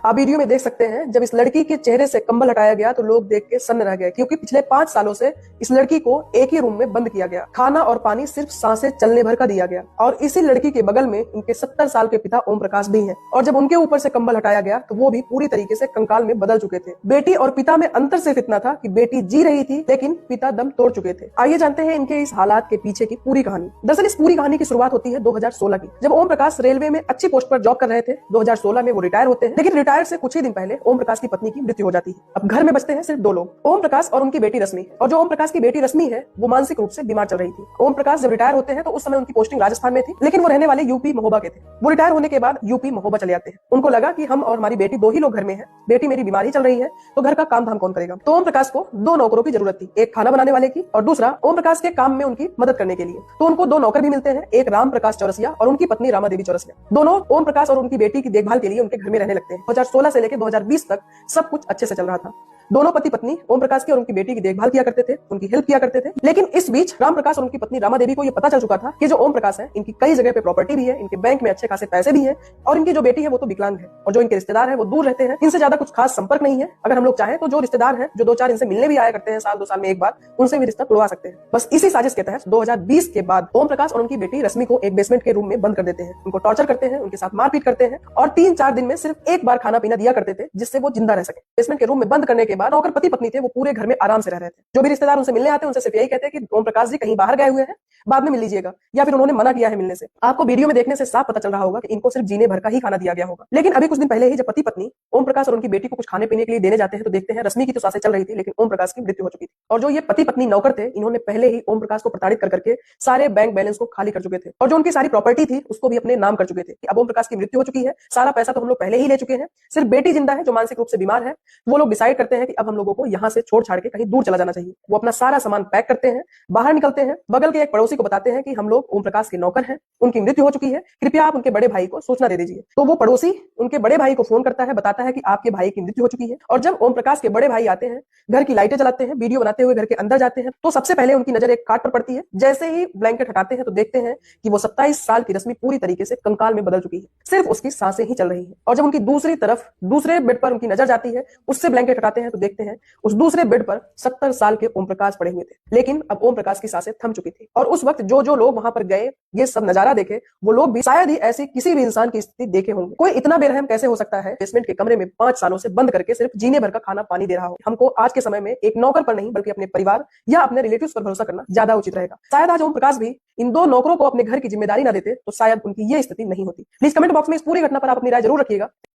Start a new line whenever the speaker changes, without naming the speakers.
आप वीडियो में देख सकते हैं, जब इस लड़की के चेहरे से कंबल हटाया गया तो लोग देख के सन्न रह गए, क्योंकि पिछले 5 सालों से इस लड़की को एक ही रूम में बंद किया गया। खाना और पानी सिर्फ सांसें चलने भर का दिया गया। और इसी लड़की के बगल में इनके 70 साल के पिता ओम प्रकाश भी हैं। और जब उनके ऊपर से कंबल हटाया गया तो वो भी पूरी तरीके से कंकाल में बदल चुके थे। बेटी और पिता में अंतर सिर्फ इतना था कि बेटी जी रही थी, लेकिन पिता दम तोड़ चुके थे। आइए जानते हैं इनके इस हालात के पीछे की पूरी कहानी। दरअसल इस पूरी कहानी की शुरुआत होती है 2016 की, जब ओम प्रकाश रेलवे में अच्छी पोस्ट पर जॉब कर रहे थे। 2016 में वो रिटायर होते हैं, लेकिन रिटायर से कुछ ही दिन पहले ओम प्रकाश की पत्नी की मृत्यु हो जाती है। अब घर में बचते हैं सिर्फ 2 लोग, ओम प्रकाश और उनकी बेटी रश्मि। और जो ओम प्रकाश की बेटी रश्मि है वो मानसिक रूप से बीमार चल रही थी। ओम प्रकाश जब रिटायर होते हैं तो उस समय उनकी पोस्टिंग राजस्थान में थी, लेकिन वो रहने वाले यूपी महोबा के थे। वो रिटायर होने के बाद यूपी महोबा चले जाते हैं। उनको लगा कि हम और हमारी बेटी 2 ही लोग घर में हैं, बेटी मेरी बीमार ही चल रही है, तो घर का काम धाम कौन करेगा। तो ओम प्रकाश को 2 नौकरों की जरूरत थी, एक खाना बनाने वाले की और दूसरा ओम प्रकाश के काम में उनकी मदद करने के लिए। तो उनको 2 नौकर भी मिलते हैं, एक राम प्रकाश चौरसिया और उनकी पत्नी रामा देवी चौरसिया। दोनों ओम प्रकाश और उनकी बेटी की देखभाल के लिए उनके घर में रहने लगते हैं। 2016 से लेकर 2020 तक सब कुछ अच्छे से चल रहा था। दोनों पति पत्नी ओम प्रकाश की और उनकी बेटी की देखभाल किया करते थे, उनकी हेल्प किया करते थे। लेकिन इस बीच राम प्रकाश और उनकी पत्नी रामा देवी को यह पता चल चुका था कि जो ओम प्रकाश है, इनकी कई जगह पे प्रॉपर्टी भी है, इनके बैंक में अच्छे खासे पैसे भी हैं, और इनकी जो बेटी है वो तो विकलांग है, और जो इनके रिश्तेदार है वो दूर रहते हैं, इनसे ज्यादा कुछ खास संपर्क नहीं है। अगर हम लोग चाहें तो जो रिश्तेदार है, जो 2-4 इनसे मिलने भी आया करते हैं साल 2 साल में एक बार, उनसे भी रिश्ता तोड़वा सकते हैं। बस इसी साजिश के तहत 2020 के बाद ओम प्रकाश और उनकी बेटी रश्मि को एक बेसमेंट के रूम में बंद कर देते हैं, उनको टॉर्चर करते हैं, उनके साथ मारपीट करते हैं, और 3-4 दिन में सिर्फ एक बार खाना पीना दिया करते थे, जिससे वो जिंदा रह सके। बेसमेंट के रूम में बंद करने के बाद नौकर पति पत्नी थे वो पूरे घर में आराम से रह रहे थे। जो भी रिश्तेदार उनसे मिलने आते हैं उनसे सिर्फ यही कहते हैं कि ओम प्रकाश जी कहीं बाहर गए हुए हैं, बाद में मिल लीजिएगा, या फिर उन्होंने मना किया है मिलने से। आपको वीडियो में देखने से साफ पता चल रहा होगा कि इनको सिर्फ जीने भर का ही खाना दिया गया होगा। लेकिन अभी कुछ दिन पहले ही जब पति पत्नी ओम प्रकाश और उनकी बेटी को कुछ खाने पीने के लिए देने जाते हैं तो देखते हैं रश्मि की तो सांसें चल रही थी, लेकिन ओम प्रकाश की मृत्यु हो चुकी थी। और जो ये पति पत्नी नौकर थे, इन्होंने पहले ही ओम प्रकाश को प्रताड़ित कर करके सारे बैंक बैलेंस को खाली कर चुके थे, और जो उनकी सारी प्रॉपर्टी थी उसको भी अपने नाम कर चुके थे कि अब ओम प्रकाश की मृत्यु हो चुकी है, सारा पैसा तो हम लोग पहले ही ले चुके हैं, सिर्फ बेटी जिंदा है जो मानसिक रूप से बीमार है। वो लोग डिसाइड करते हैं कि अब हम लोगों को यहाँ से छोड़ छाड़ के कहीं दूर चला जाना चाहिए। वो अपना सारा सामान पैक करते हैं, बाहर निकलते हैं, बगल के एक पड़ोसी को बताते हैं कि हम लोग ओम प्रकाश के नौकर हैं, उनकी मृत्यु हो चुकी है, कृपया आप उनके बड़े भाई को सूचना दे दीजिए। तो वो पड़ोसी उनके बड़े भाई को फोन करता है, बताता है कि आपके भाई की मृत्यु हो चुकी है। और जब ओम प्रकाश के बड़े भाई आते हैं, घर की लाइटें जलाते हैं, वीडियो बनाते हुए घर के अंदर जाते हैं, तो सबसे पहले उनकी नजर एक कार्ड पर पड़ती है। जैसे ही ब्लैंकेट हटाते हैं तो देखते हैं कि वो 27 साल की रश्मि पूरी तरीके से कंकाल में बदल चुकी है, सिर्फ उसकी सांसें ही चल रही है। और जब उनकी दूसरी तरफ दूसरे बेड पर उनकी नजर जाती है, उससे ब्लैंकेट हटाते हैं तो देखते हैं उस दूसरे बेड पर 70 साल के ओम प्रकाश पड़े हुए थे, लेकिन अब ओम प्रकाश की सांसें थम चुकी थी। और उस वक्त जो जो लोग वहां पर गए, ये सब नजारा देखे, वो लोग भी शायद ही ऐसी किसी भी इंसान की स्थिति देखे होंगे। कोई इतना बेरहम कैसे हो सकता है, बेसमेंट के कमरे में 5 सालों से बंद करके सिर्फ जीने भर का खाना पानी दे रहा हो। हमको आज के समय में एक नौकर पर नहीं बल्कि अपने परिवार या अपने रिलेटिव्स पर भरोसा करना ज्यादा उचित रहेगा। शायद आज ओम प्रकाश भी इन 2 नौकरों को अपने घर की जिम्मेदारी ना देते तो शायद उनकी ये स्थिति नहीं होती। प्लीज कमेंट बॉक्स में इस पूरी घटना पर आप अपनी राय जरूर रखिएगा।